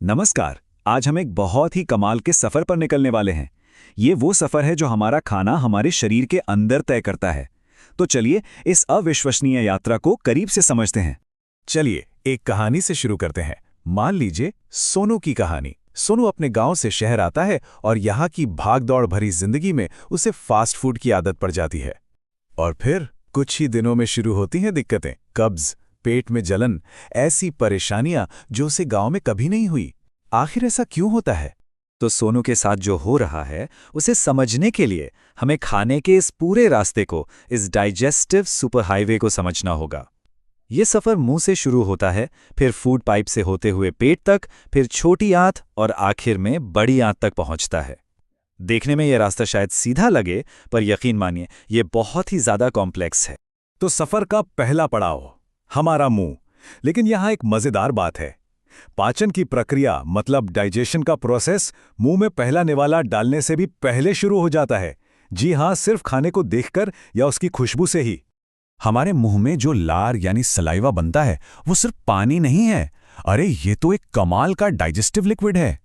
नमस्कार। आज हम एक बहुत ही कमाल के सफर पर निकलने वाले हैं। ये वो सफर है जो हमारा खाना हमारे शरीर के अंदर तय करता है। तो चलिए इस अविश्वसनीय यात्रा को करीब से समझते हैं। चलिए एक कहानी से शुरू करते हैं। मान लीजिए सोनू की कहानी। सोनू अपने गांव से शहर आता है और यहाँ की भागदौड़ भरी जिंदगी में उसे फास्ट फूड की आदत पड़ जाती है। और फिर कुछ ही दिनों में शुरू होती हैं दिक्कतें, कब्ज, पेट में जलन, ऐसी परेशानियां जो उसे गांव में कभी नहीं हुई। आखिर ऐसा क्यों होता है? तो सोनू के साथ जो हो रहा है उसे समझने के लिए हमें खाने के इस पूरे रास्ते को, इस डाइजेस्टिव सुपर हाईवे को समझना होगा। ये सफर मुंह से शुरू होता है, फिर फूड पाइप से होते हुए पेट तक, फिर छोटी आंत और आखिर में बड़ी आंत तक पहुंचता है। देखने में यह रास्ता शायद सीधा लगे, पर यकीन मानिए ये बहुत ही ज्यादा कॉम्प्लेक्स है। तो सफर का पहला पड़ाव हमारा मुंह। लेकिन यहाँ एक मजेदार बात है। पाचन की प्रक्रिया मतलब डाइजेशन का प्रोसेस मुंह में पहला निवाला डालने से भी पहले शुरू हो जाता है। जी हाँ, सिर्फ खाने को देखकर या उसकी खुशबू से ही। हमारे मुंह में जो लार यानी सलाइवा बनता है वो सिर्फ पानी नहीं है। अरे ये तो एक कमाल का डाइजेस्टिव लिक्विड है।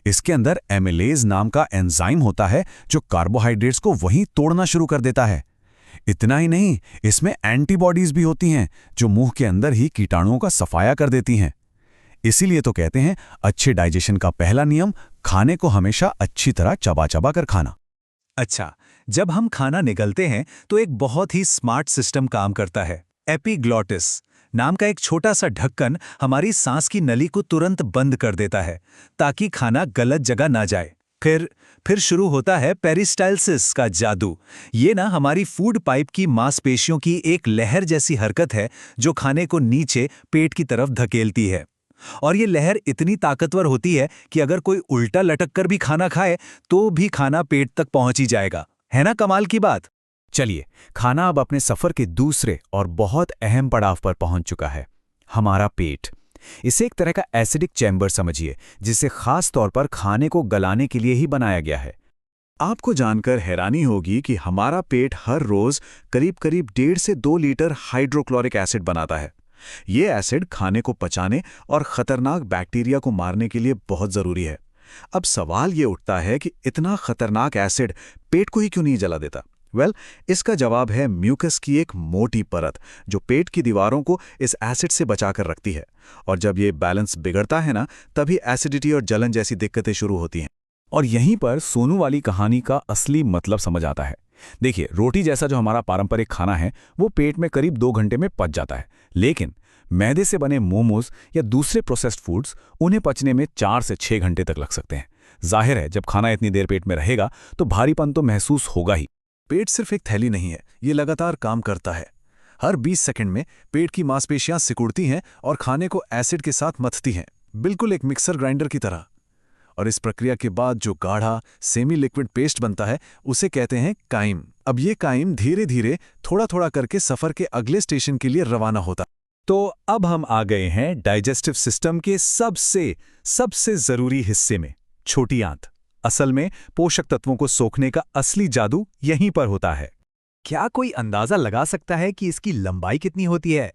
इसके अंदर एमिलेज नाम का एंजाइम होता है जो कार्बोहाइड्रेट्स को वहीं तोड़ना शुरू कर देता है। इतना ही नहीं, इसमें एंटीबॉडीज भी होती हैं जो मुंह के अंदर ही कीटाणुओं का सफाया कर देती हैं। इसीलिए तो कहते हैं अच्छे डाइजेशन का पहला नियम खाने को हमेशा अच्छी तरह चबा चबा कर खाना। अच्छा, जब हम खाना निगलते हैं तो एक बहुत ही स्मार्ट सिस्टम काम करता है। एपिग्लॉटिस नाम का एक छोटा सा ढक्कन हमारी सांस की नली को तुरंत बंद कर देता है ताकि खाना गलत जगह ना जाए। फिर शुरू होता है पेरिस्टाल्सिस का जादू। ये ना हमारी फूड पाइप की मांसपेशियों की एक लहर जैसी हरकत है जो खाने को नीचे पेट की तरफ धकेलती है। और ये लहर इतनी ताकतवर होती है कि अगर कोई उल्टा लटक कर भी खाना खाए तो भी खाना पेट तक पहुंच ही जाएगा। है ना कमाल की बात? चलिए, खाना अब अपने सफर के दूसरे और बहुत अहम पड़ाव पर पहुंच चुका है, हमारा पेट। इसे एक तरह का एसिडिक चैम्बर समझिए, जिसे खास तौर पर खाने को गलाने के लिए ही बनाया गया है। आपको जानकर हैरानी होगी कि हमारा पेट हर रोज करीब करीब 1.5 से 2 लीटर हाइड्रोक्लोरिक एसिड बनाता है। ये एसिड खाने को पचाने और खतरनाक बैक्टीरिया को मारने के लिए बहुत जरूरी है। अब सवाल ये उठता है कि इतना खतरनाक एसिड पेट को ही क्यों नहीं जला देता? इसका जवाब है म्यूकस की एक मोटी परत जो पेट की दीवारों को इस एसिड से बचाकर रखती है। और जब ये बैलेंस बिगड़ता है ना, तभी एसिडिटी और जलन जैसी दिक्कतें शुरू होती हैं। और यहीं पर सोनू वाली कहानी का असली मतलब समझ आता है। देखिए, रोटी जैसा जो हमारा पारंपरिक खाना है वो पेट में करीब 2 घंटे में पच जाता है, लेकिन मैदे से बने मोमोज या दूसरे प्रोसेस्ड फूड्स उन्हें पचने में 4 से 6 घंटे तक लग सकते हैं। जाहिर है, जब खाना इतनी देर पेट में रहेगा तो भारीपन तो महसूस होगा ही। पेट सिर्फ एक थैली नहीं है, ये लगातार काम करता है। हर 20 सेकंड में पेट की मांसपेशियां सिकुड़ती हैं और खाने को एसिड के साथ मथती हैं, बिल्कुल एक मिक्सर ग्राइंडर की तरह। और इस प्रक्रिया के बाद जो गाढ़ा सेमी लिक्विड पेस्ट बनता है उसे कहते हैं काइम। अब ये काइम धीरे धीरे थोड़ा थोड़ा करके सफर के अगले स्टेशन के लिए रवाना होता। तो अब हम आ गए हैं डाइजेस्टिव सिस्टम के सबसे जरूरी हिस्से में, छोटी आंत। असल में पोषक तत्वों को सोखने का असली जादू यहीं पर होता है। क्या कोई अंदाजा लगा सकता है कि इसकी लंबाई कितनी होती है?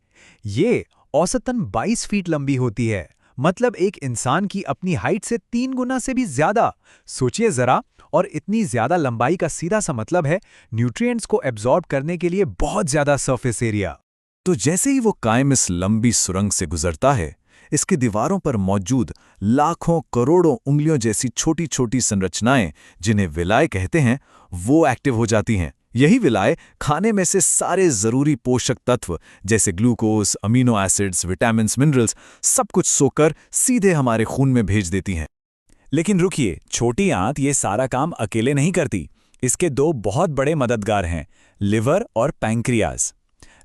ये औसतन 22 फीट लंबी होती है, मतलब एक इंसान की अपनी हाइट से 3 गुना से भी ज्यादा। सोचिए जरा, और इतनी ज्यादा लंबाई का सीधा सा मतलब है न्यूट्रिएंट्स को एब्जॉर्ब करने के लिए बहुत ज्यादा सरफेस एरिया। तो जैसे ही वो कायम इस लंबी सुरंग से गुजरता है, इसकी दीवारों पर मौजूद लाखों करोड़ों उंगलियों जैसी छोटी छोटी संरचनाएं, जिन्हें विलाय कहते हैं, वो एक्टिव हो जाती हैं। यही विलाय खाने में से सारे जरूरी पोषक तत्व जैसे glucose, amino acids, vitamins, minerals सब कुछ सोकर सीधे हमारे खून में भेज देती हैं। लेकिन रुकिए, छोटी आंत ये सारा काम अकेले नहीं करती। इसके 2 बहुत बड़े मददगार हैं, लिवर और पैंक्रियाज।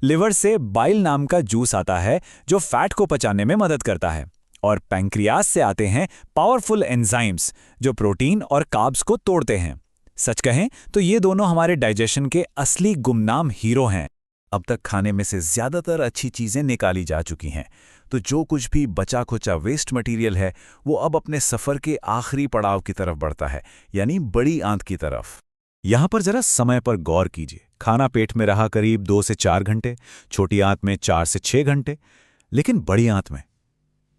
लिवर से बाइल नाम का जूस आता है जो फैट को पचाने में मदद करता है, और पैंक्रियाज से आते हैं पावरफुल एंजाइम्स जो प्रोटीन और कार्ब्स को तोड़ते हैं। सच कहें तो ये दोनों हमारे डाइजेशन के असली गुमनाम हीरो हैं। अब तक खाने में से ज्यादातर अच्छी चीजें निकाली जा चुकी हैं, तो जो कुछ भी बचा खुचा वेस्ट मटेरियल है वो अब अपने सफर के आखिरी पड़ाव की तरफ बढ़ता है, यानी बड़ी आंत की तरफ। यहां पर जरा समय पर गौर कीजिए। खाना पेट में रहा करीब 2 से 4 घंटे, छोटी आंत में 4 से 6 घंटे, लेकिन बड़ी आंत में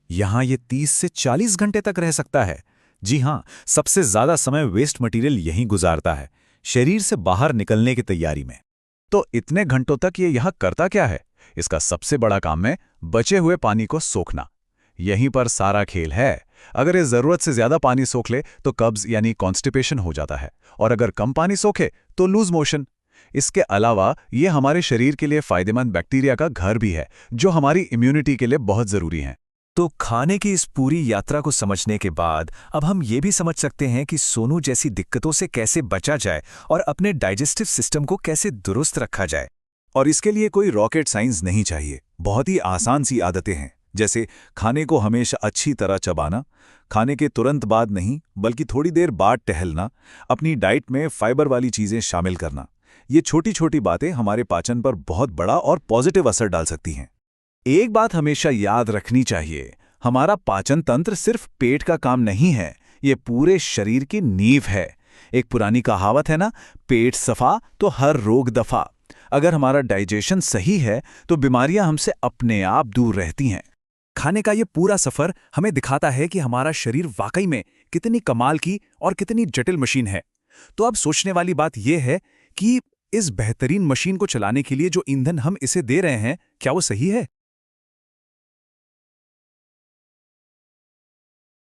यहाँ ये 30 से 40 घंटे तक रह सकता है। जी हाँ, सबसे ज्यादा समय वेस्ट मटेरियल यहीं गुजारता है, शरीर से बाहर निकलने की तैयारी में। तो इतने घंटों तक ये यहाँ करता क्या है? इसका सबसे बड़ा काम है बचे हुए पानी को सोखना। यहीं पर सारा खेल है। अगर ये जरूरत से ज्यादा पानी सोख ले तो कब्ज यानी कॉन्स्टिपेशन हो जाता है, और अगर कम पानी सोखे तो लूज मोशन। इसके अलावा ये हमारे शरीर के लिए फायदेमंद बैक्टीरिया का घर भी है, जो हमारी इम्यूनिटी के लिए बहुत जरूरी है। तो खाने की इस पूरी यात्रा को समझने के बाद अब हम ये भी समझ सकते हैं कि सोनू जैसी दिक्कतों से कैसे बचा जाए और अपने डाइजेस्टिव सिस्टम को कैसे दुरुस्त रखा जाए। और इसके लिए कोई रॉकेट साइंस नहीं चाहिए, बहुत ही आसान सी आदतें हैं, जैसे खाने को हमेशा अच्छी तरह चबाना, खाने के तुरंत बाद नहीं बल्कि थोड़ी देर बाद टहलना, अपनी डाइट में फाइबर वाली चीज़ें शामिल करना। ये छोटी छोटी बातें हमारे पाचन पर बहुत बड़ा और पॉजिटिव असर डाल सकती हैं। एक बात हमेशा याद रखनी चाहिए, हमारा पाचन तंत्र सिर्फ पेट का काम नहीं है, ये पूरे शरीर की नींव है। एक पुरानी कहावत है ना, पेट सफा तो हर रोग दफा। अगर हमारा डाइजेशन सही है तो बीमारियां हमसे अपने आप दूर रहती हैं। खाने का ये पूरा सफर हमें दिखाता है कि हमारा शरीर वाकई में कितनी कमाल की और कितनी जटिल मशीन है। तो अब सोचने वाली बात यह है कि इस बेहतरीन मशीन को चलाने के लिए जो ईंधन हम इसे दे रहे हैं, क्या वो सही है?